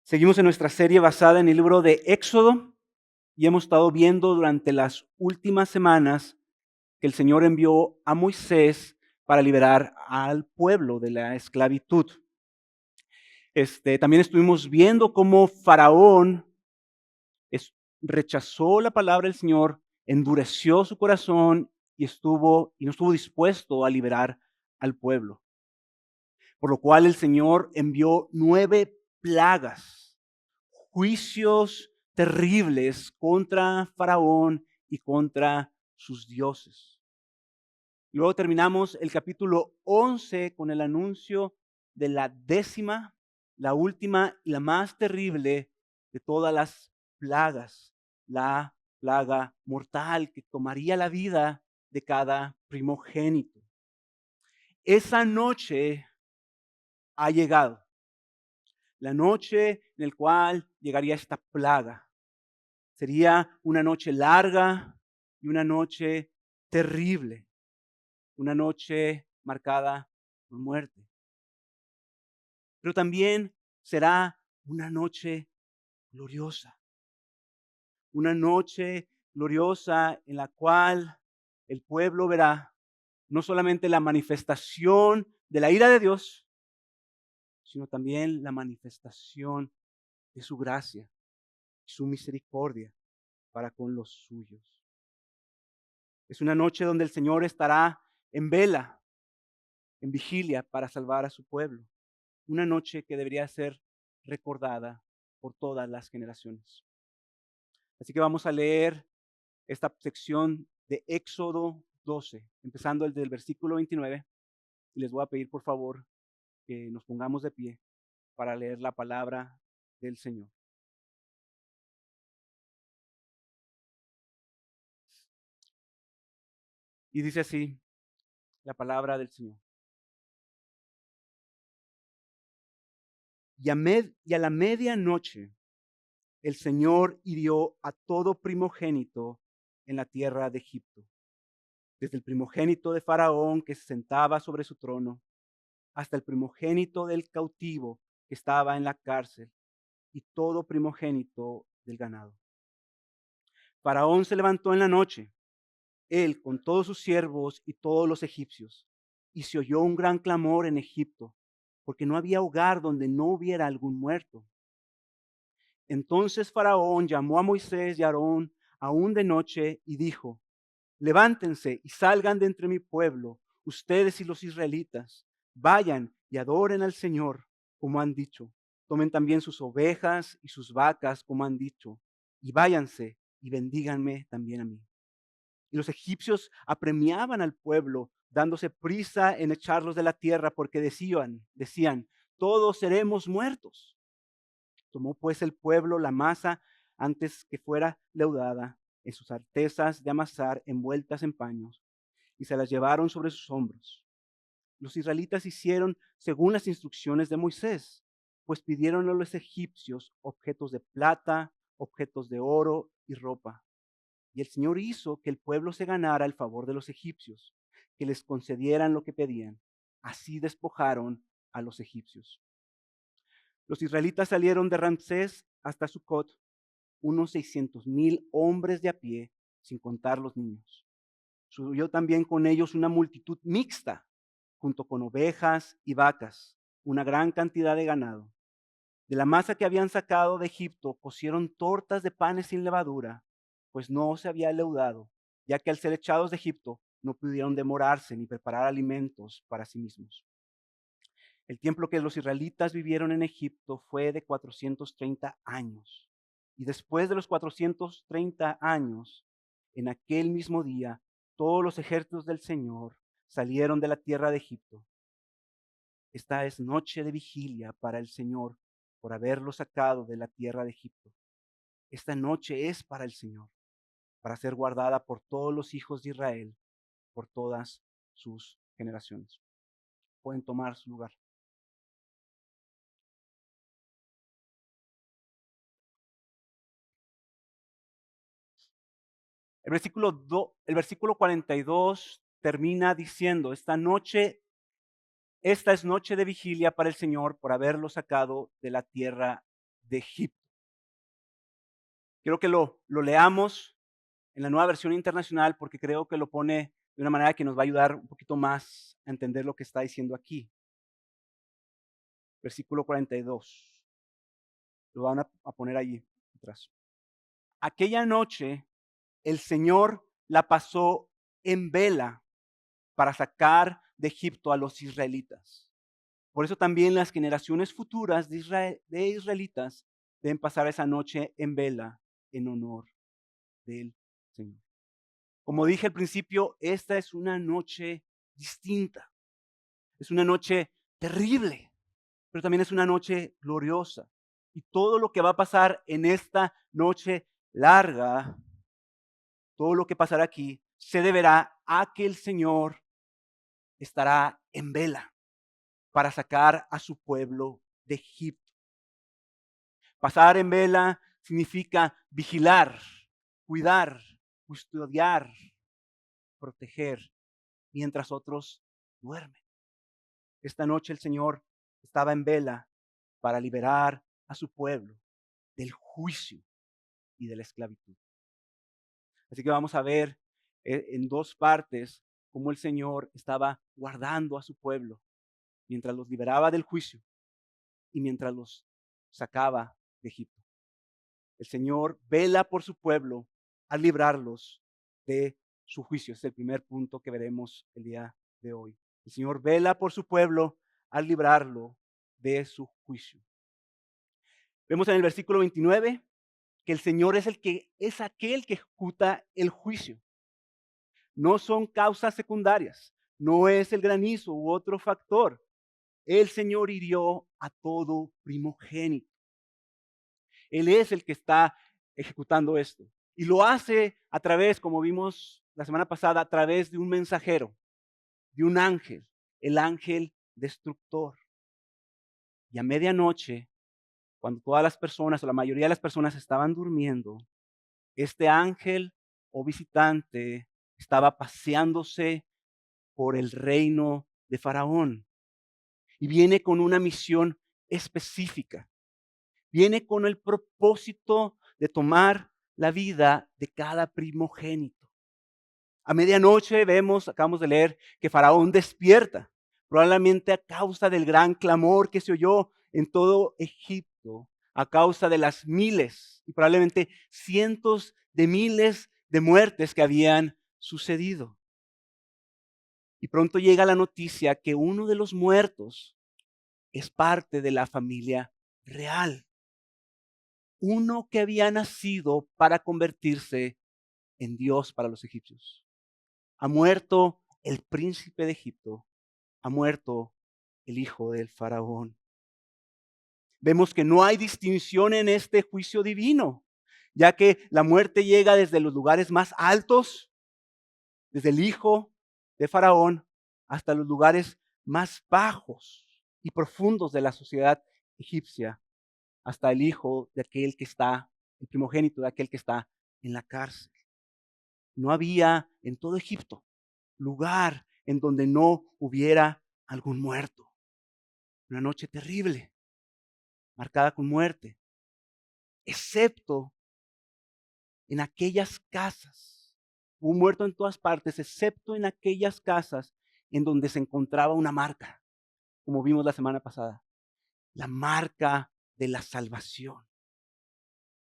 Seguimos en nuestra serie basada en el libro de Éxodo y hemos estado viendo durante las últimas semanas que el Señor envió a Moisés para liberar al pueblo de la esclavitud. También estuvimos viendo cómo Faraón es- rechazó la palabra del Señor, endureció su corazón y no estuvo dispuesto a liberar al pueblo. Por lo cual el Señor envió 9 plagas, juicios terribles contra Faraón y contra sus dioses. Luego terminamos el capítulo 11 con el anuncio de la 10ª, la última y la más terrible de todas las plagas, la plaga mortal que tomaría la vida de cada primogénito. Esa noche ha llegado, la noche en la cual llegaría esta plaga. Sería una noche larga y una noche terrible, una noche marcada por muerte. Pero también será una noche gloriosa, una noche gloriosa en la cual el pueblo verá no solamente la manifestación de la ira de Dios, sino también la manifestación de su gracia, su misericordia para con los suyos. Es una noche donde el Señor estará en vela, en vigilia para salvar a su pueblo. Una noche que debería ser recordada por todas las generaciones. Así que vamos a leer esta sección de Éxodo 12, empezando el del versículo 29. Y les voy a pedir por favor que nos pongamos de pie para leer la palabra del Señor. Y dice así la palabra del Señor. Y a la medianoche el Señor hirió a todo primogénito en la tierra de Egipto, desde el primogénito de Faraón que se sentaba sobre su trono, hasta el primogénito del cautivo que estaba en la cárcel, y todo primogénito del ganado. Faraón se levantó en la noche, él con todos sus siervos y todos los egipcios, y se oyó un gran clamor en Egipto, porque no había hogar donde no hubiera algún muerto. Entonces Faraón llamó a Moisés y a Aarón aún de noche y dijo: levántense y salgan de entre mi pueblo, ustedes y los israelitas. Vayan y adoren al Señor, como han dicho. Tomen también sus ovejas y sus vacas, como han dicho, y váyanse y bendíganme también a mí. Y los egipcios apremiaban al pueblo, dándose prisa en echarlos de la tierra, porque decían, todos seremos muertos. Tomó pues el pueblo la masa antes que fuera leudada en sus artesas de amasar envueltas en paños, y se las llevaron sobre sus hombros. Los israelitas hicieron según las instrucciones de Moisés, pues pidieron a los egipcios objetos de plata, objetos de oro y ropa. Y el Señor hizo que el pueblo se ganara el favor de los egipcios, que les concedieran lo que pedían. Así despojaron a los egipcios. Los israelitas salieron de Ramsés hasta Sucot, unos 600,000 hombres de a pie, sin contar los niños. Subió también con ellos una multitud mixta, junto con ovejas y vacas, una gran cantidad de ganado. De la masa que habían sacado de Egipto, cocieron tortas de panes sin levadura, pues no se había leudado, ya que al ser echados de Egipto no pudieron demorarse ni preparar alimentos para sí mismos. El tiempo que los israelitas vivieron en Egipto fue de 430 años. Y después de los 430 años, en aquel mismo día, todos los ejércitos del Señor salieron de la tierra de Egipto. Esta es noche de vigilia para el Señor por haberlo sacado de la tierra de Egipto. Esta noche es para el Señor, para ser guardada por todos los hijos de Israel, por todas sus generaciones. Pueden tomar su lugar. El versículo 42 termina diciendo, esta es noche de vigilia para el Señor por haberlo sacado de la tierra de Egipto. Quiero que lo leamos en la Nueva Versión Internacional porque creo que lo pone de una manera que nos va a ayudar un poquito más a entender lo que está diciendo aquí. Versículo 42. Lo van a poner allí atrás. Aquella noche el Señor la pasó en vela para sacar de Egipto a los israelitas. Por eso también las generaciones futuras de israelitas deben pasar esa noche en vela en honor del Señor. Como dije al principio, esta es una noche distinta. Es una noche terrible, pero también es una noche gloriosa. Y todo lo que va a pasar en esta noche larga, todo lo que pasará aquí, se deberá a que el Señor estará en vela para sacar a su pueblo de Egipto. Pasar en vela significa vigilar, cuidar, custodiar, proteger, mientras otros duermen. Esta noche el Señor estaba en vela para liberar a su pueblo del juicio y de la esclavitud. Así que vamos a ver en dos partes cómo el Señor estaba guardando a su pueblo mientras los liberaba del juicio y mientras los sacaba de Egipto. El Señor vela por su pueblo al librarlos de su juicio. Es el primer punto que veremos el día de hoy. El Señor vela por su pueblo al librarlo de su juicio. Vemos en el versículo 29 que el Señor es aquel que ejecuta el juicio. No son causas secundarias, no es el granizo u otro factor. El Señor hirió a todo primogénito. Él es el que está ejecutando esto. Y lo hace a través, como vimos la semana pasada, a través de un mensajero, de un ángel, el ángel destructor. Y a medianoche, cuando todas las personas o la mayoría de las personas estaban durmiendo, este ángel o visitante estaba paseándose por el reino de Faraón y viene con una misión específica. Viene con el propósito de tomar la vida de cada primogénito. A medianoche acabamos de leer, que Faraón despierta, probablemente a causa del gran clamor que se oyó en todo Egipto, a causa de las miles y probablemente cientos de miles de muertes que habían sucedido. Y pronto llega la noticia que uno de los muertos es parte de la familia real. Uno que había nacido para convertirse en Dios para los egipcios. Ha muerto el príncipe de Egipto, ha muerto el hijo del faraón. Vemos que no hay distinción en este juicio divino, ya que la muerte llega desde los lugares más altos, desde el hijo de faraón, hasta los lugares más bajos y profundos de la sociedad egipcia, hasta el hijo de aquel que está, el primogénito de aquel que está en la cárcel. No había en todo Egipto lugar en donde no hubiera algún muerto. Una noche terrible, marcada con muerte, excepto en aquellas casas. Hubo un muerto en todas partes, excepto en aquellas casas en donde se encontraba una marca, como vimos la semana pasada, la marca de la salvación.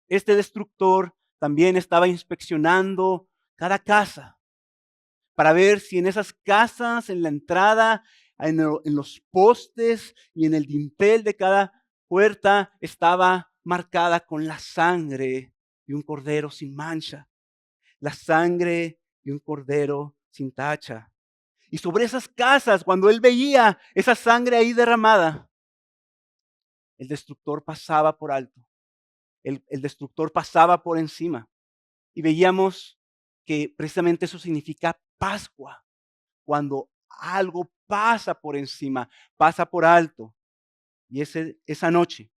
Este destructor también estaba inspeccionando cada casa para ver si en esas casas, en la entrada, en los postes y en el dintel de cada puerta estaba marcada con la sangre de un cordero sin mancha, la sangre de un cordero sin tacha. Y sobre esas casas, cuando él veía esa sangre ahí derramada, el destructor pasaba por alto, el destructor pasaba por encima. Y veíamos que precisamente eso significa Pascua, cuando algo pasa por encima, pasa por alto. Y esa noche,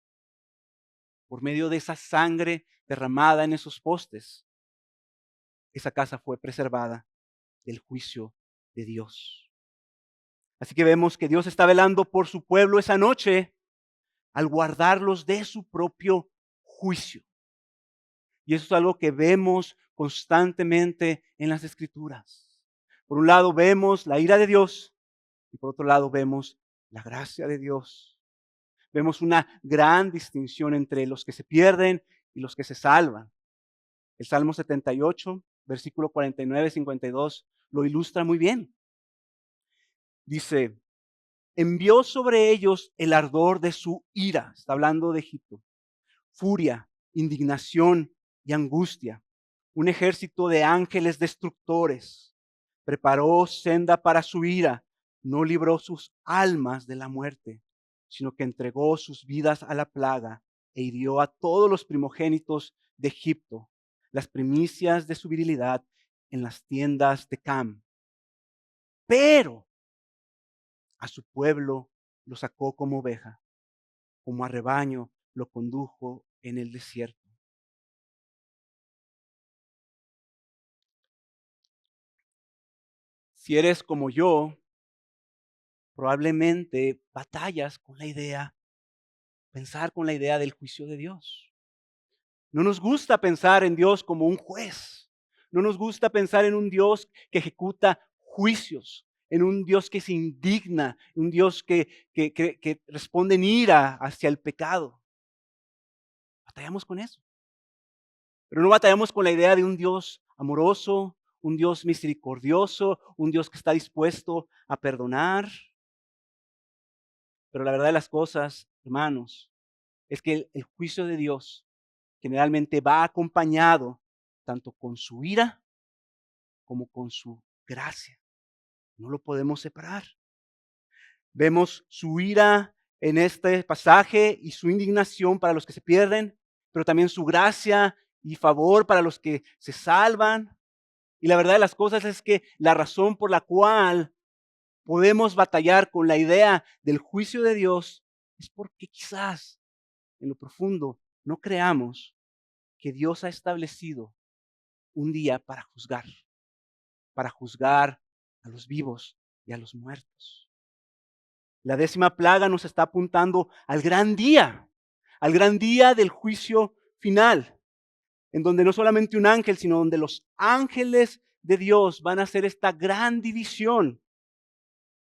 por medio de esa sangre derramada en esos postes, esa casa fue preservada del juicio de Dios. Así que vemos que Dios está velando por su pueblo esa noche al guardarlos de su propio juicio. Y eso es algo que vemos constantemente en las Escrituras. Por un lado vemos la ira de Dios y por otro lado vemos la gracia de Dios. Vemos una gran distinción entre los que se pierden y los que se salvan. El Salmo 78, versículo 49 y 52, lo ilustra muy bien. Dice, envió sobre ellos el ardor de su ira. Está hablando de Egipto. Furia, indignación y angustia. Un ejército de ángeles destructores. Preparó senda para su ira. No libró sus almas de la muerte, sino que entregó sus vidas a la plaga e hirió a todos los primogénitos de Egipto, las primicias de su virilidad en las tiendas de Cam. Pero a su pueblo lo sacó como oveja, como a rebaño lo condujo en el desierto. Si eres como yo, probablemente batallas con la idea, pensar con la idea del juicio de Dios. No nos gusta pensar en Dios como un juez. No nos gusta pensar en un Dios que ejecuta juicios, en un Dios que se indigna, un Dios que responde en ira hacia el pecado. Batallamos con eso. Pero no batallamos con la idea de un Dios amoroso, un Dios misericordioso, un Dios que está dispuesto a perdonar. Pero la verdad de las cosas, hermanos, es que el juicio de Dios generalmente va acompañado tanto con su ira como con su gracia. No lo podemos separar. Vemos su ira en este pasaje y su indignación para los que se pierden, pero también su gracia y favor para los que se salvan. Y la verdad de las cosas es que la razón por la cual podemos batallar con la idea del juicio de Dios es porque quizás en lo profundo no creamos que Dios ha establecido un día para juzgar a los vivos y a los muertos. La 10ª plaga nos está apuntando al gran día del juicio final, en donde no solamente un ángel, sino donde los ángeles de Dios van a hacer esta gran división,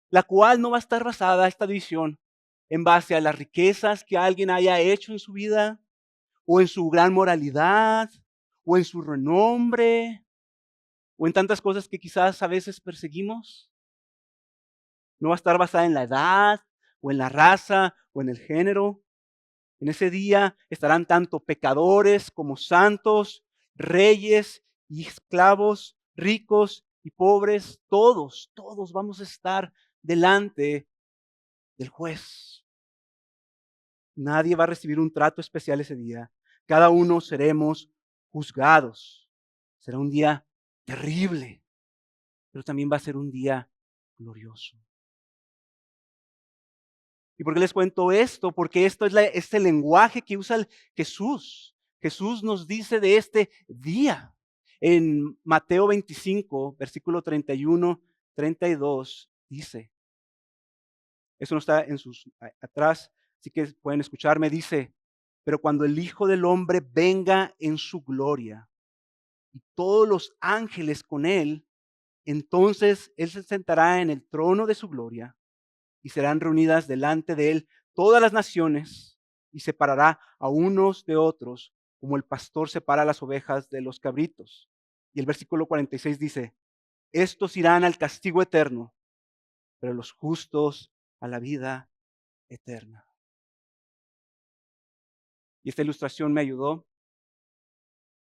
la cual no va a estar basada, esta división, en base a las riquezas que alguien haya hecho en su vida, o en su gran moralidad, o en su renombre, o en tantas cosas que quizás a veces perseguimos. No va a estar basada en la edad, o en la raza, o en el género. En ese día estarán tanto pecadores como santos, reyes y esclavos, ricos y pobres, todos vamos a estar delante del juez. Nadie va a recibir un trato especial ese día. Cada uno seremos juzgados. Será un día terrible, pero también va a ser un día glorioso. ¿Y por qué les cuento esto? Porque esto es este lenguaje que usa Jesús. Jesús nos dice de este día. En Mateo 25, versículo 31, 32, dice, eso no está en sus atrás, así que pueden escucharme, dice, pero cuando el Hijo del Hombre venga en su gloria y todos los ángeles con él, entonces él se sentará en el trono de su gloria y serán reunidas delante de él todas las naciones y separará a unos de otros como el pastor separa las ovejas de los cabritos. Y el versículo 46 dice, estos irán al castigo eterno, pero los justos a la vida eterna. Y esta ilustración me ayudó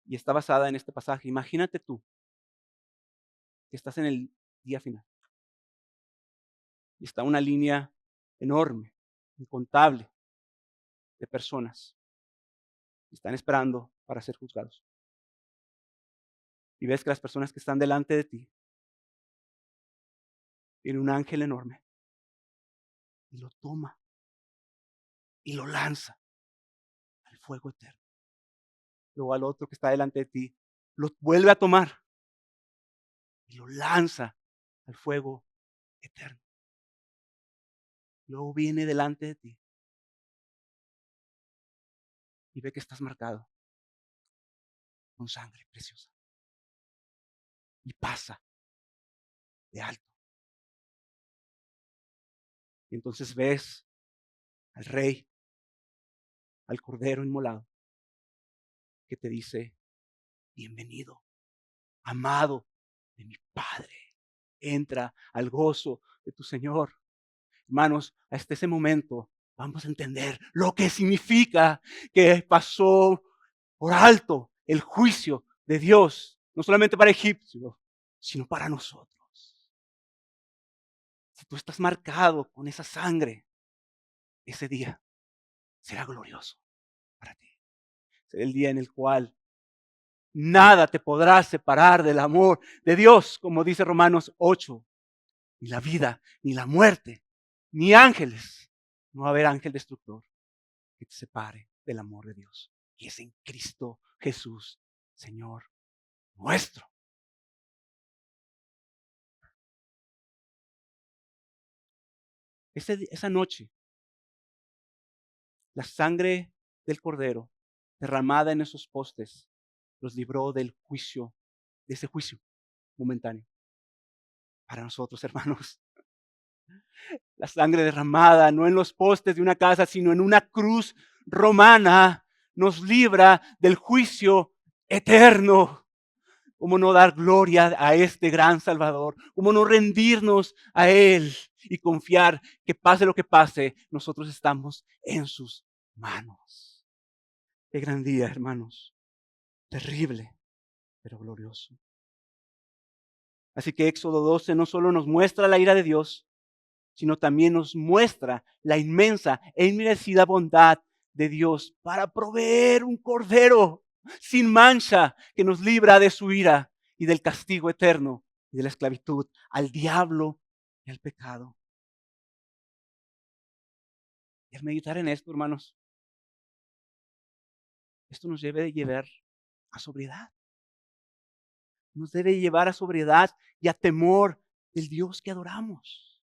y está basada en este pasaje. Imagínate tú que estás en el día final y está una línea enorme, incontable de personas que están esperando para ser juzgados. Y ves que las personas que están delante de ti tienen un ángel enorme y lo toma y lo lanza al fuego eterno. Luego al otro que está delante de ti lo vuelve a tomar y lo lanza al fuego eterno. Luego viene delante de ti y ve que estás marcado con sangre preciosa. Y pasa de alto. Y entonces ves al Rey, al Cordero inmolado, que te dice, bienvenido, amado de mi Padre. Entra al gozo de tu Señor. Hermanos, hasta ese momento vamos a entender lo que significa que pasó por alto el juicio de Dios, no solamente para Egipto, sino para nosotros. Si tú estás marcado con esa sangre, ese día será glorioso para ti. Será el día en el cual nada te podrá separar del amor de Dios, como dice Romanos 8. Ni la vida, ni la muerte, ni ángeles. No va a haber ángel destructor que te separe del amor de Dios. Y es en Cristo Jesús, Señor nuestro. Esa noche, la sangre del Cordero derramada en esos postes los libró del juicio, de ese juicio momentáneo. Para nosotros, hermanos, la sangre derramada no en los postes de una casa, sino en una cruz romana, nos libra del juicio eterno. ¿Cómo no dar gloria a este gran Salvador? ¿Cómo no rendirnos a Él y confiar que pase lo que pase, nosotros estamos en sus manos? Qué gran día, hermanos. Terrible, pero glorioso. Así que Éxodo 12 no solo nos muestra la ira de Dios, sino también nos muestra la inmensa e inmerecida bondad de Dios para proveer un cordero sin mancha que nos libra de su ira y del castigo eterno y de la esclavitud al diablo y al pecado. Y al meditar en esto, hermanos, esto nos debe de llevar a sobriedad. Nos debe llevar a sobriedad y a temor del Dios que adoramos.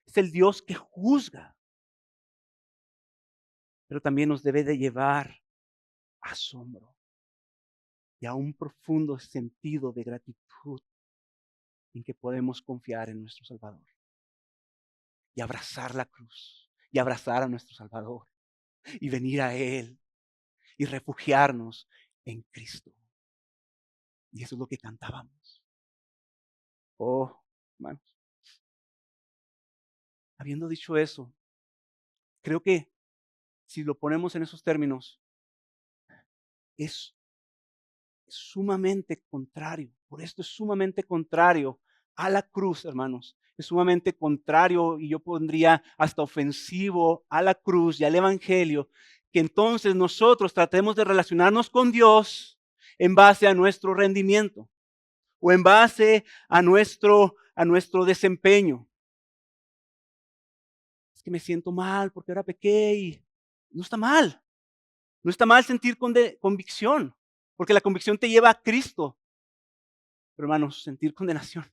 Es el Dios que juzga, pero también nos debe de llevar a asombro y a un profundo sentido de gratitud en que podemos confiar en nuestro Salvador y abrazar la cruz y abrazar a nuestro Salvador y venir a Él y refugiarnos en Cristo. Y eso es lo que cantábamos. Oh, hermanos, habiendo dicho eso, creo que si lo ponemos en esos términos, es sumamente contrario. Por esto es sumamente contrario a la cruz, hermanos. Es sumamente contrario y yo pondría hasta ofensivo a la cruz y al evangelio, que entonces nosotros tratemos de relacionarnos con Dios en base a nuestro rendimiento o en base a nuestro desempeño. Es que me siento mal porque ahora pequé y no está mal. No está mal sentir convicción, porque la convicción te lleva a Cristo. Pero hermanos, sentir condenación,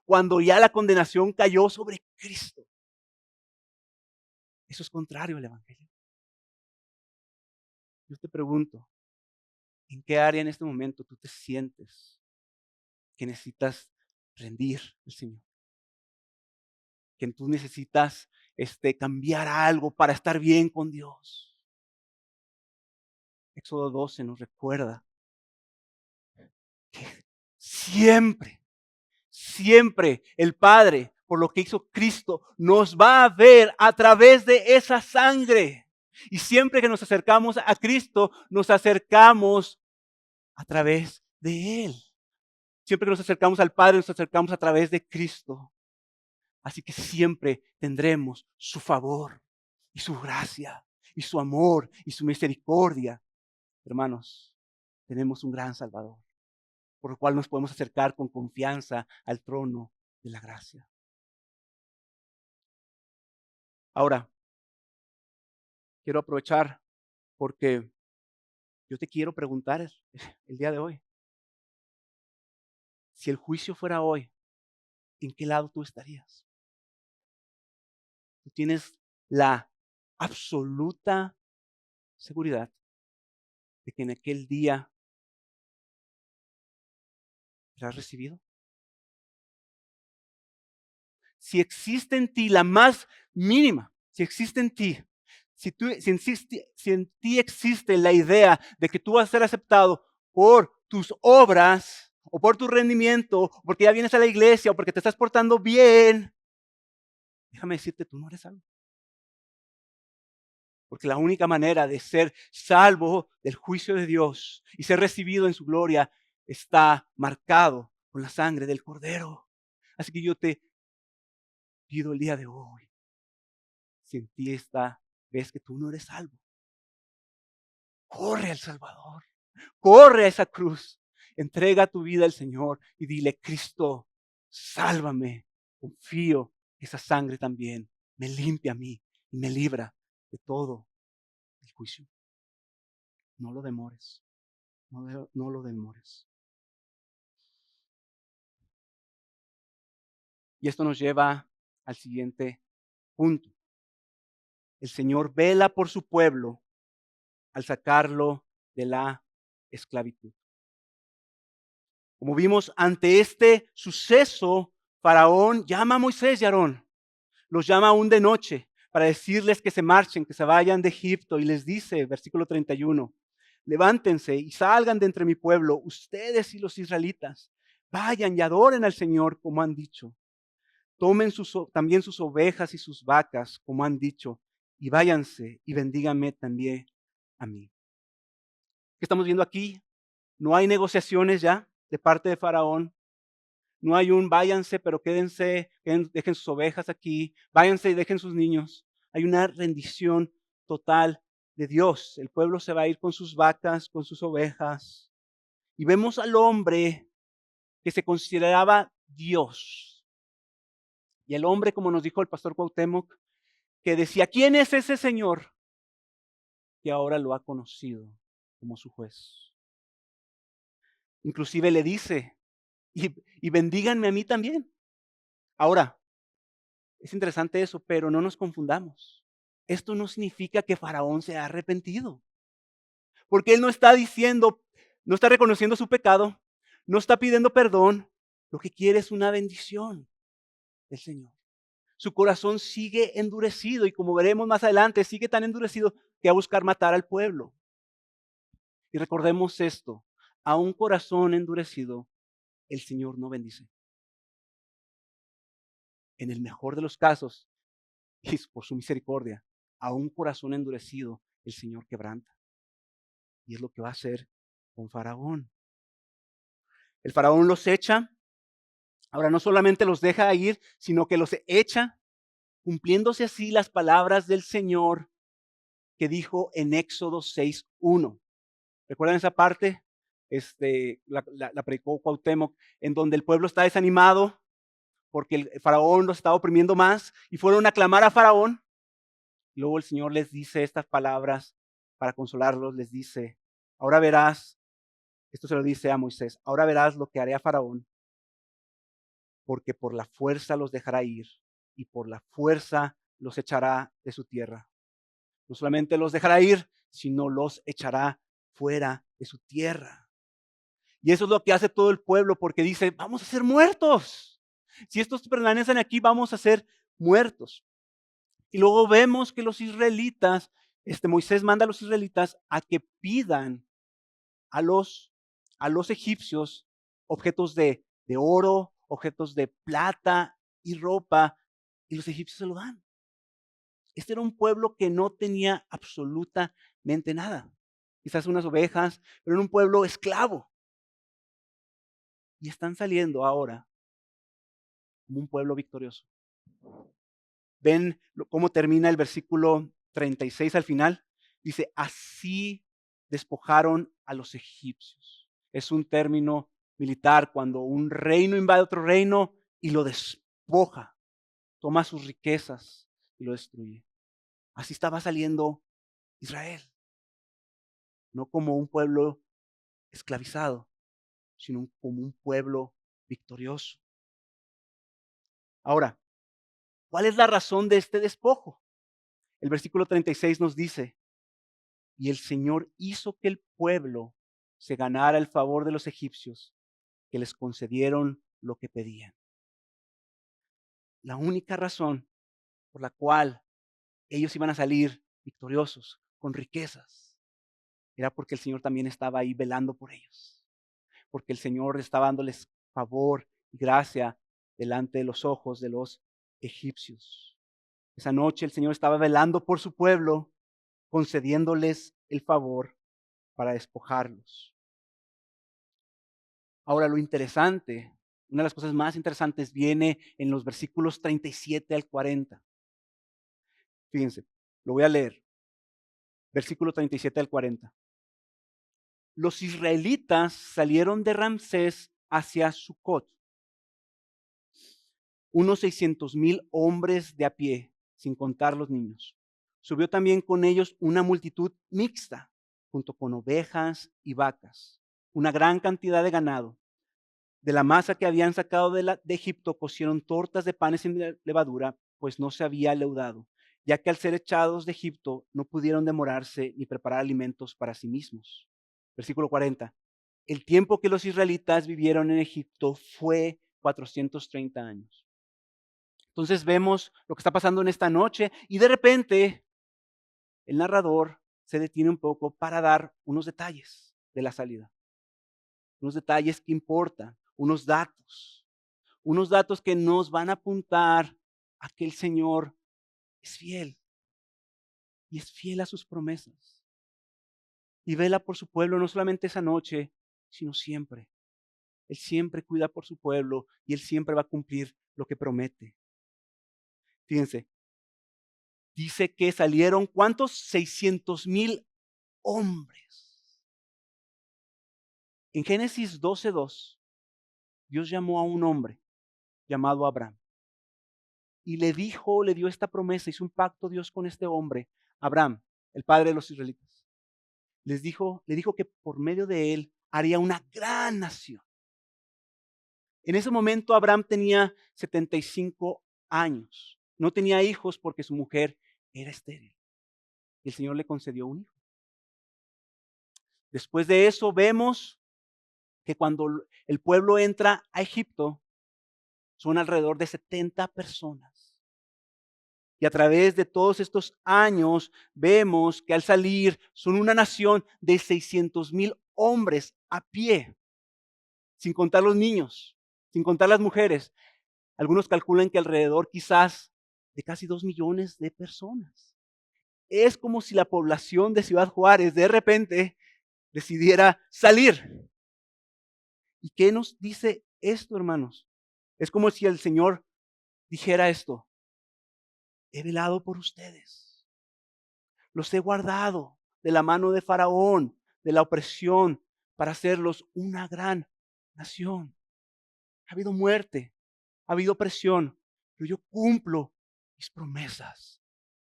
cuando ya la condenación cayó sobre Cristo, eso es contrario al Evangelio. Yo te pregunto, ¿en qué área en este momento tú te sientes que necesitas rendir al Señor? Que tú necesitas cambiar algo para estar bien con Dios. Éxodo 12 nos recuerda que siempre el Padre, por lo que hizo Cristo, nos va a ver a través de esa sangre. Y siempre que nos acercamos a Cristo, nos acercamos a través de Él. Siempre que nos acercamos al Padre, nos acercamos a través de Cristo. Así que siempre tendremos su favor y su gracia y su amor y su misericordia. Hermanos, tenemos un gran Salvador, por lo cual nos podemos acercar con confianza al trono de la gracia. Ahora, quiero aprovechar porque yo te quiero preguntar el día de hoy, si el juicio fuera hoy, ¿en qué lado tú estarías? Tú tienes la absoluta seguridad de que en aquel día serás recibido? Si existe en ti la más mínima, si existe en ti, si en ti existe la idea de que tú vas a ser aceptado por tus obras o por tu rendimiento, o porque ya vienes a la iglesia o porque te estás portando bien, déjame decirte, tú no eres salvo. Porque la única manera de ser salvo del juicio de Dios y ser recibido en su gloria está marcado con la sangre del Cordero. Así que yo te pido el día de hoy, si en ti está, ves que tú no eres salvo, corre al Salvador, corre a esa cruz, entrega tu vida al Señor y dile, Cristo, sálvame, confío que esa sangre también me limpia a mí y me libra de todo el juicio. No lo demores, no lo demores. Y esto nos lleva al siguiente punto. El Señor vela por su pueblo al sacarlo de la esclavitud. Como vimos ante este suceso, Faraón llama a Moisés y Aarón. Los llama aún de noche para decirles que se marchen, que se vayan de Egipto. Y les dice, versículo 31, levántense y salgan de entre mi pueblo, ustedes y los israelitas. Vayan y adoren al Señor como han dicho. Tomen también sus ovejas y sus vacas, como han dicho, y váyanse y bendíganme también a mí. ¿Qué estamos viendo aquí? No hay negociaciones ya de parte de Faraón. No hay un váyanse, pero quédense, dejen sus ovejas aquí, váyanse y dejen sus niños. Hay una rendición total de Dios. El pueblo se va a ir con sus vacas, con sus ovejas. Y vemos al hombre que se consideraba Dios. Y el hombre, como nos dijo el pastor Cuauhtémoc, que decía, ¿quién es ese Señor? Que ahora lo ha conocido como su juez. Inclusive le dice, y bendíganme a mí también. Ahora, es interesante eso, pero no nos confundamos. Esto no significa que Faraón se ha arrepentido. Porque él no está diciendo, no está reconociendo su pecado, no está pidiendo perdón. Lo que quiere es una bendición del Señor. Su corazón sigue endurecido y como veremos más adelante, sigue tan endurecido que va a buscar matar al pueblo. Y recordemos esto, a un corazón endurecido, el Señor no bendice. En el mejor de los casos, y por su misericordia, a un corazón endurecido, el Señor quebranta. Y es lo que va a hacer con Faraón. El Faraón los echa. Ahora no solamente los deja ir, sino que los echa, cumpliéndose así las palabras del Señor que dijo en Éxodo 6:1. ¿Recuerdan esa parte? La predicó Cuauhtémoc, en donde el pueblo está desanimado porque el faraón los estaba oprimiendo más y fueron a clamar a Faraón. Luego el Señor les dice estas palabras para consolarlos, les dice, ahora verás, esto se lo dice a Moisés, ahora verás lo que haré a Faraón, porque por la fuerza los dejará ir y por la fuerza los echará de su tierra. No solamente los dejará ir, sino los echará fuera de su tierra. Y eso es lo que hace todo el pueblo, porque dice, vamos a ser muertos. Si estos permanecen aquí, vamos a ser muertos. Y luego vemos que los israelitas, Moisés manda a los israelitas a que pidan a los egipcios objetos de oro, objetos de plata y ropa, y los egipcios se lo dan. Este era un pueblo que no tenía absolutamente nada. Quizás unas ovejas, pero era un pueblo esclavo. Y están saliendo ahora como un pueblo victorioso. ¿Ven cómo termina el versículo 36 al final? Dice, así despojaron a los egipcios. Es un término militar cuando un reino invade otro reino y lo despoja, toma sus riquezas y lo destruye. Así estaba saliendo Israel, no como un pueblo esclavizado, sino como un pueblo victorioso. Ahora, ¿cuál es la razón de este despojo? El versículo 36 nos dice, y el Señor hizo que el pueblo se ganara el favor de los egipcios, que les concedieron lo que pedían. La única razón por la cual ellos iban a salir victoriosos, con riquezas, era porque el Señor también estaba ahí velando por ellos, porque el Señor estaba dándoles favor y gracia delante de los ojos de los egipcios. Esa noche el Señor estaba velando por su pueblo, concediéndoles el favor para despojarlos. Ahora, lo interesante, una de las cosas más interesantes viene en los versículos 37 al 40. Fíjense, lo voy a leer. Versículo 37 al 40. Los israelitas salieron de Ramsés hacia Sucot, unos 600,000 hombres de a pie, sin contar los niños. Subió también con ellos una multitud mixta, junto con ovejas y vacas, una gran cantidad de ganado. De la masa que habían sacado de Egipto cocieron tortas de panes sin levadura, pues no se había leudado, ya que al ser echados de Egipto no pudieron demorarse ni preparar alimentos para sí mismos. Versículo 40. El tiempo que los israelitas vivieron en Egipto fue 430 años. Entonces vemos lo que está pasando en esta noche y de repente el narrador se detiene un poco para dar unos detalles de la salida, unos detalles que importan, unos datos que nos van a apuntar a que el Señor es fiel y es fiel a sus promesas y vela por su pueblo no solamente esa noche, sino siempre. Él siempre cuida por su pueblo y Él siempre va a cumplir lo que promete. Fíjense, dice que salieron, ¿cuántos? 600,000 hombres. En Génesis 12:2, Dios llamó a un hombre llamado Abraham y le dio esta promesa, hizo un pacto Dios con este hombre, Abraham, el padre de los israelitas. Le dijo que por medio de él haría una gran nación. En ese momento Abraham tenía 75 años. No tenía hijos porque su mujer era estéril. Y el Señor le concedió un hijo. Después de eso vemos que cuando el pueblo entra a Egipto, son alrededor de 70 personas. Y a través de todos estos años vemos que al salir son una nación de 600,000 hombres a pie, sin contar los niños, sin contar las mujeres. Algunos calculan que alrededor quizás de casi 2 millones de personas. Es como si la población de Ciudad Juárez de repente decidiera salir. ¿Y qué nos dice esto, hermanos? Es como si el Señor dijera esto: he velado por ustedes, los he guardado de la mano de Faraón, de la opresión, para hacerlos una gran nación. Ha habido muerte, ha habido opresión, pero yo cumplo mis promesas.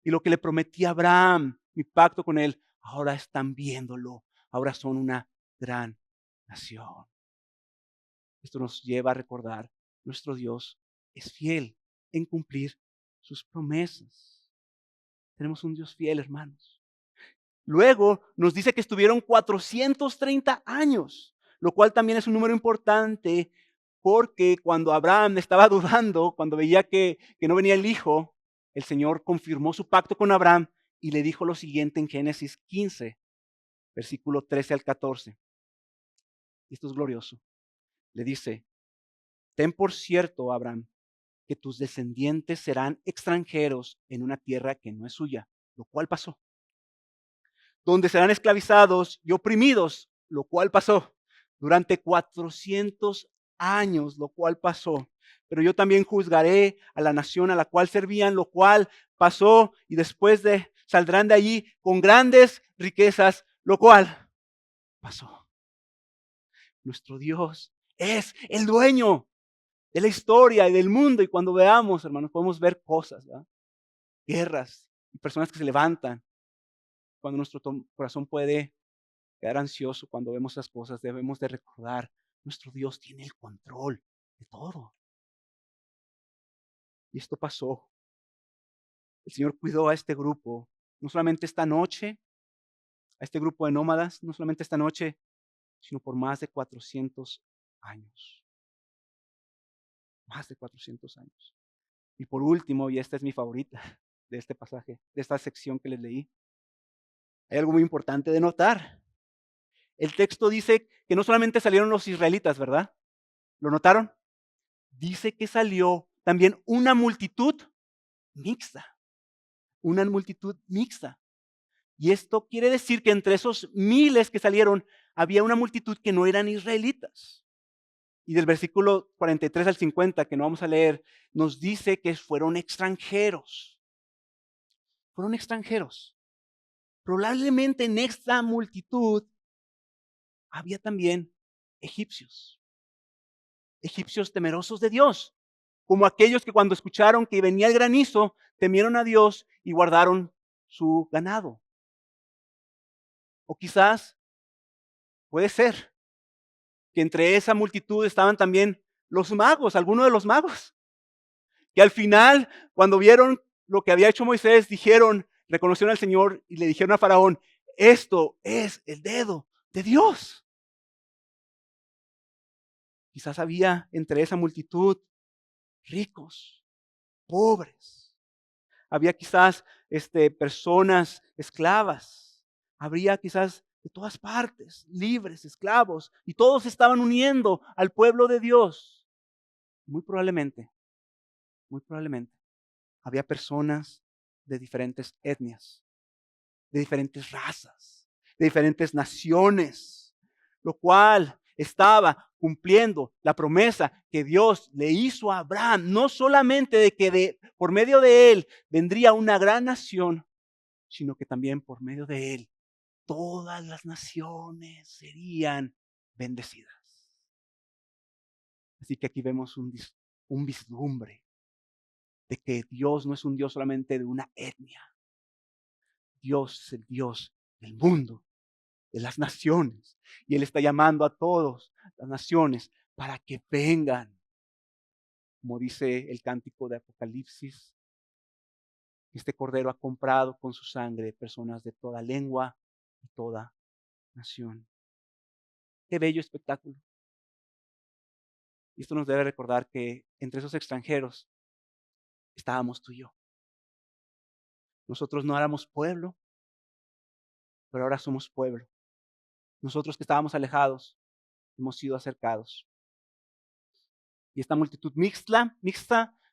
Y lo que le prometí a Abraham, mi pacto con él, ahora están viéndolo. Ahora son una gran nación. Esto nos lleva a recordar, nuestro Dios es fiel en cumplir sus promesas. Tenemos un Dios fiel, hermanos. Luego nos dice que estuvieron 430 años, lo cual también es un número importante porque cuando Abraham estaba dudando, cuando veía que no venía el hijo, el Señor confirmó su pacto con Abraham y le dijo lo siguiente en Génesis 15, versículo 13 al 14. Y esto es glorioso. Le dice: ten por cierto, Abraham, que tus descendientes serán extranjeros en una tierra que no es suya, lo cual pasó. Donde serán esclavizados y oprimidos, lo cual pasó. Durante 400 años, lo cual pasó. Pero yo también juzgaré a la nación a la cual servían, lo cual pasó, y después saldrán de allí con grandes riquezas, lo cual pasó. Nuestro Dios es el dueño de la historia y del mundo, y cuando veamos, hermanos, podemos ver cosas, ¿verdad? Guerras y personas que se levantan. Cuando nuestro corazón puede quedar ansioso cuando vemos esas cosas, debemos de recordar, nuestro Dios tiene el control de todo. Y esto pasó. El Señor cuidó a este grupo, no solamente esta noche, a este grupo de nómadas, no solamente esta noche, sino por más de 400 años. Más de 400 años. Y por último, y esta es mi favorita de este pasaje, de esta sección que les leí, hay algo muy importante de notar. El texto dice que no solamente salieron los israelitas, ¿verdad? ¿Lo notaron? Dice que salió también una multitud mixta, una multitud mixta. Y esto quiere decir que entre esos miles que salieron, había una multitud que no eran israelitas. Y del versículo 43 al 50, que no vamos a leer, nos dice que fueron extranjeros. Fueron extranjeros. Probablemente en esta multitud había también egipcios. Egipcios temerosos de Dios, como aquellos que cuando escucharon que venía el granizo, temieron a Dios y guardaron su ganado. O quizás puede ser que entre esa multitud estaban también los magos, algunos de los magos, que al final, cuando vieron lo que había hecho Moisés, dijeron, reconocieron al Señor y le dijeron a Faraón, esto es el dedo de Dios. Quizás había entre esa multitud ricos, pobres. Había quizás personas esclavas. Habría quizás de todas partes, libres, esclavos. Y todos se estaban uniendo al pueblo de Dios. Muy probablemente, había personas de diferentes etnias, de diferentes razas, de diferentes naciones, lo cual estaba cumpliendo la promesa que Dios le hizo a Abraham, no solamente de que por medio de él vendría una gran nación, sino que también por medio de él todas las naciones serían bendecidas. Así que aquí vemos un vislumbre de que Dios no es un Dios solamente de una etnia. Dios es el Dios del mundo, de las naciones. Y Él está llamando a todas las naciones para que vengan. Como dice el cántico de Apocalipsis, este Cordero ha comprado con su sangre personas de toda lengua y toda nación. Qué bello espectáculo. Y esto nos debe recordar que entre esos extranjeros estábamos tú y yo. Nosotros no éramos pueblo, pero ahora somos pueblo. Nosotros que estábamos alejados, hemos sido acercados. Y esta multitud mixta,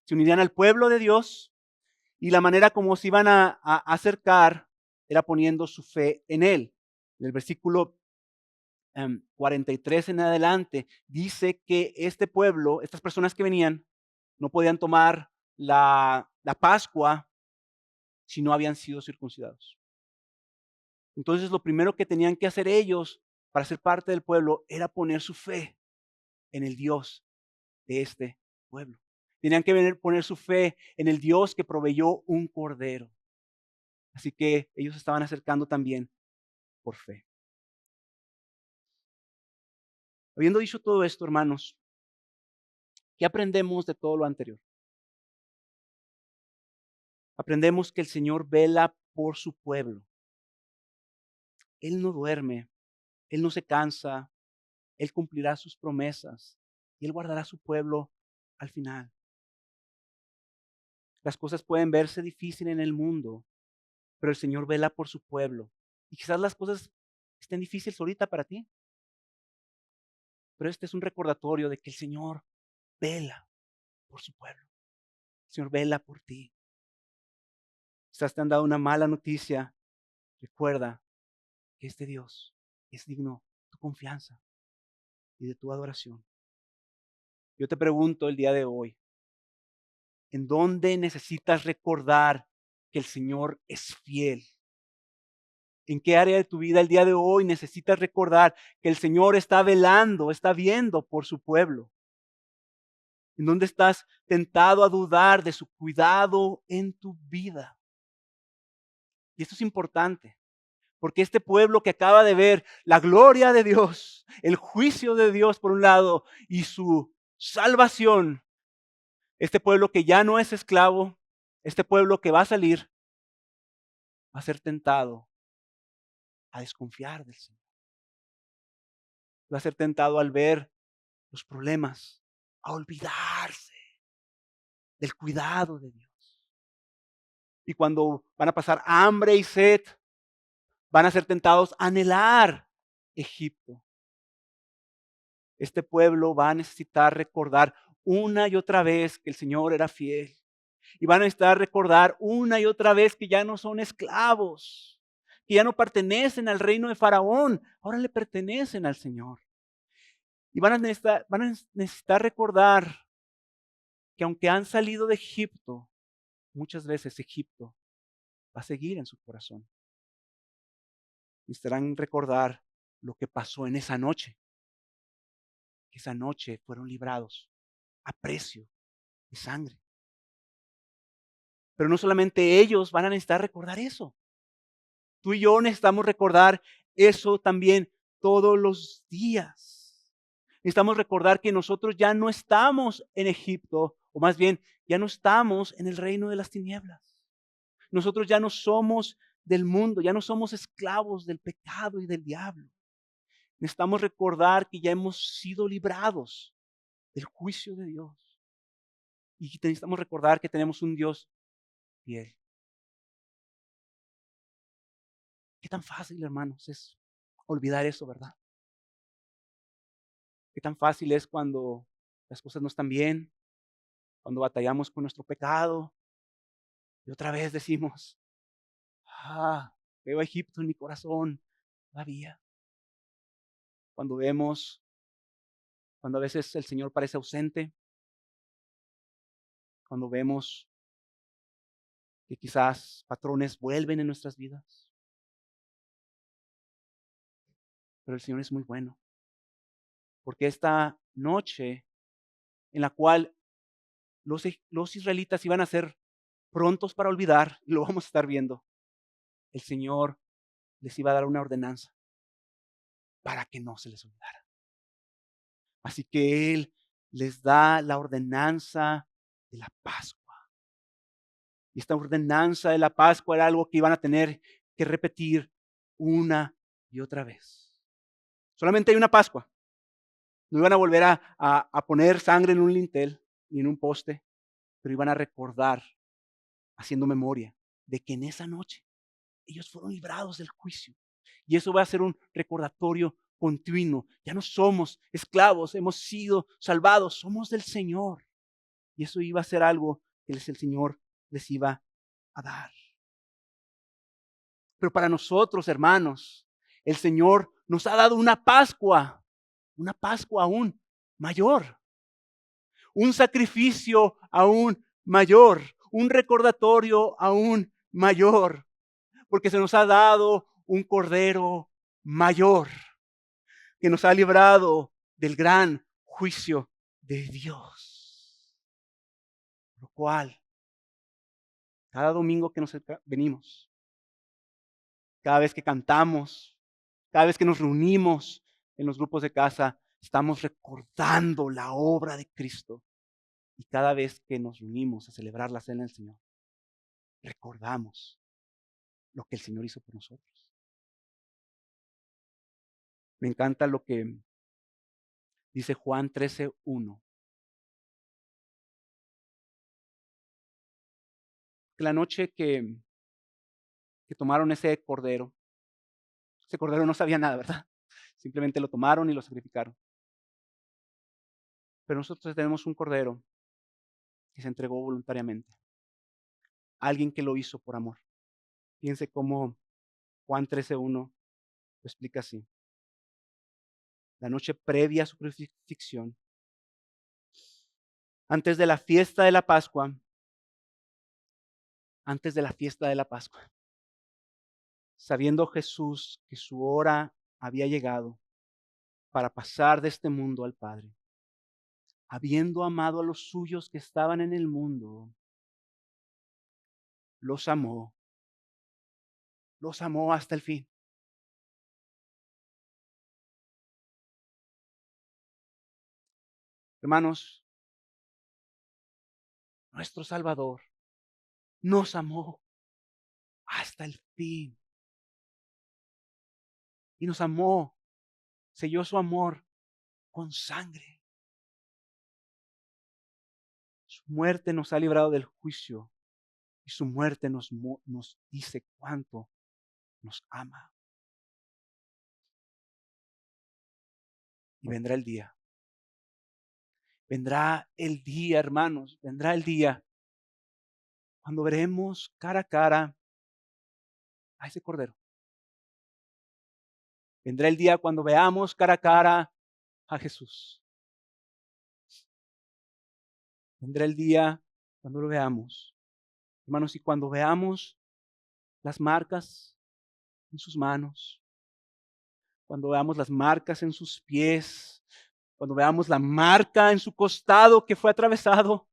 se unirían al pueblo de Dios, y la manera como se iban a acercar era poniendo su fe en Él. En el versículo 43 en adelante, dice que este pueblo, estas personas que venían, no podían tomar la Pascua si no habían sido circuncidados. Entonces, lo primero que tenían que hacer ellos para ser parte del pueblo era poner su fe en el Dios de este pueblo. Tenían que poner su fe en el Dios que proveyó un cordero. Así que ellos estaban acercando también por fe. Habiendo dicho todo esto, hermanos, ¿qué aprendemos de todo lo anterior? Aprendemos que el Señor vela por su pueblo. Él no duerme, Él no se cansa, Él cumplirá sus promesas y Él guardará su pueblo al final. Las cosas pueden verse difíciles en el mundo, pero el Señor vela por su pueblo. Y quizás las cosas estén difíciles ahorita para ti, pero este es un recordatorio de que el Señor vela por su pueblo. El Señor vela por ti. Quizás te han dado una mala noticia. Recuerda que este Dios es digno de tu confianza y de tu adoración. Yo te pregunto el día de hoy, ¿en dónde necesitas recordar que el Señor es fiel? ¿En qué área de tu vida el día de hoy necesitas recordar que el Señor está velando, está viendo por su pueblo? ¿En dónde estás tentado a dudar de su cuidado en tu vida? Y esto es importante, porque este pueblo que acaba de ver la gloria de Dios, el juicio de Dios por un lado y su salvación, este pueblo que ya no es esclavo, este pueblo que va a salir, va a ser tentado a desconfiar del Señor. Va a ser tentado al ver los problemas, a olvidarse del cuidado de Dios. Y cuando van a pasar hambre y sed, van a ser tentados a anhelar Egipto. Este pueblo va a necesitar recordar una y otra vez que el Señor era fiel. Y van a necesitar recordar una y otra vez que ya no son esclavos, que ya no pertenecen al reino de Faraón, ahora le pertenecen al Señor. Y van a necesitar recordar que aunque han salido de Egipto, muchas veces Egipto va a seguir en su corazón. Necesitarán recordar lo que pasó en esa noche. Que esa noche fueron librados a precio de sangre. Pero no solamente ellos van a necesitar recordar eso. Tú y yo necesitamos recordar eso también todos los días. Necesitamos recordar que nosotros ya no estamos en Egipto, o más bien, ya no estamos en el reino de las tinieblas. Nosotros ya no somos del mundo, ya no somos esclavos del pecado y del diablo. Necesitamos recordar que ya hemos sido librados del juicio de Dios. Y necesitamos recordar que tenemos un Dios fiel. Qué tan fácil, hermanos, es olvidar eso, ¿verdad? Qué tan fácil es cuando las cosas no están bien, cuando batallamos con nuestro pecado y otra vez decimos, veo a Egipto en mi corazón todavía. Cuando vemos, cuando a veces el Señor parece ausente, cuando vemos que quizás patrones vuelven en nuestras vidas. Pero el Señor es muy bueno, porque esta noche en la cual los israelitas iban a ser prontos para olvidar, y lo vamos a estar viendo, el Señor les iba a dar una ordenanza para que no se les olvidara. Así que Él les da la ordenanza de la Pascua. Y esta ordenanza de la Pascua era algo que iban a tener que repetir una y otra vez. Solamente hay una Pascua. No iban a volver a poner sangre en un lintel ni en un poste, pero iban a recordar, haciendo memoria, de que en esa noche ellos fueron librados del juicio. Y eso va a ser un recordatorio continuo. Ya no somos esclavos, hemos sido salvados, somos del Señor. Y eso iba a ser algo que el Señor les iba a dar. Pero para nosotros, hermanos, el Señor nos ha dado una Pascua aún mayor, un sacrificio aún mayor, un recordatorio aún mayor, porque se nos ha dado un Cordero mayor que nos ha librado del gran juicio de Dios. Por lo cual, cada domingo que nos venimos, cada vez que cantamos, cada vez que nos reunimos en los grupos de casa, estamos recordando la obra de Cristo. Y cada vez que nos reunimos a celebrar la cena del Señor, recordamos lo que el Señor hizo por nosotros. Me encanta lo que dice Juan 13:1. La noche que tomaron ese cordero no sabía nada, ¿verdad? Simplemente lo tomaron y lo sacrificaron. Pero nosotros tenemos un cordero que se entregó voluntariamente. Alguien que lo hizo por amor. Piense cómo Juan 13:1 lo explica así. La noche previa a su crucifixión, antes de la fiesta de la Pascua, sabiendo Jesús que su hora había llegado para pasar de este mundo al Padre, habiendo amado a los suyos que estaban en el mundo, los amó hasta el fin. Hermanos, nuestro Salvador nos amó hasta el fin. y nos amó, selló su amor con sangre. Su muerte nos ha librado del juicio y su muerte nos dice cuánto nos ama. Y vendrá el día, hermanos, vendrá el día cuando veremos cara a cara a ese Cordero. Vendrá el día cuando veamos cara a cara a Jesús. Vendrá el día cuando lo veamos. Hermanos, y cuando veamos las marcas en sus manos, cuando veamos las marcas en sus pies, cuando veamos la marca en su costado que fue atravesado,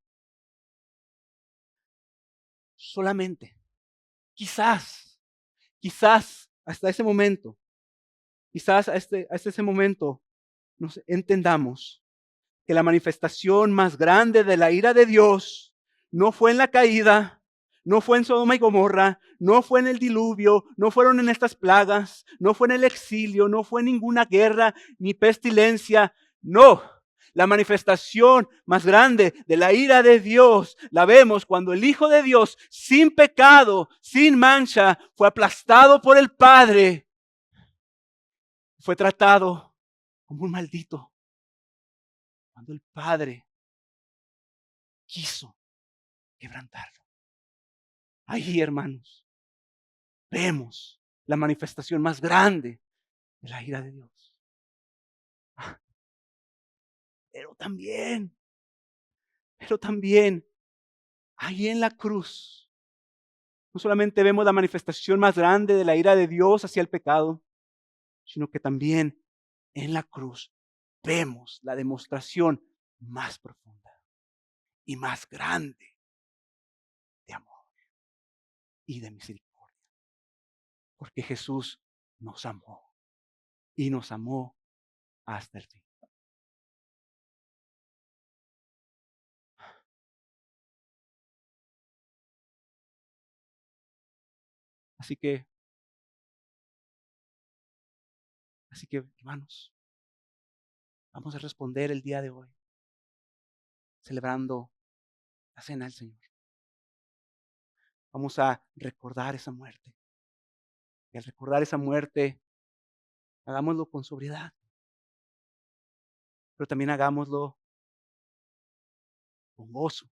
solamente, quizás hasta ese momento, quizás hasta ese momento nos entendamos que la manifestación más grande de la ira de Dios no fue en la caída, no fue en Sodoma y Gomorra, no fue en el diluvio, no fueron en estas plagas, no fue en el exilio, no fue en ninguna guerra ni pestilencia. No, la manifestación más grande de la ira de Dios la vemos cuando el Hijo de Dios, sin pecado, sin mancha, fue aplastado por el Padre. Fue tratado como un maldito. Cuando el Padre quiso quebrantarlo. Ahí, hermanos, vemos la manifestación más grande de la ira de Dios. Pero también, ahí en la cruz, no solamente vemos la manifestación más grande de la ira de Dios hacia el pecado, sino que también en la cruz vemos la demostración más profunda y más grande de amor y de misericordia. Porque Jesús nos amó y nos amó hasta el fin. Así que, hermanos, vamos a responder el día de hoy, celebrando la cena del Señor. Vamos a recordar esa muerte. Y al recordar esa muerte, hagámoslo con sobriedad, pero también hagámoslo con gozo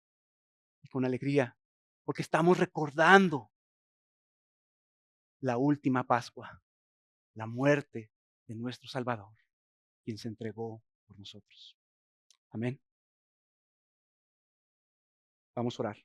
y con alegría, porque estamos recordando la última Pascua, la muerte de nuestro Salvador, quien se entregó por nosotros. Amén. Vamos a orar.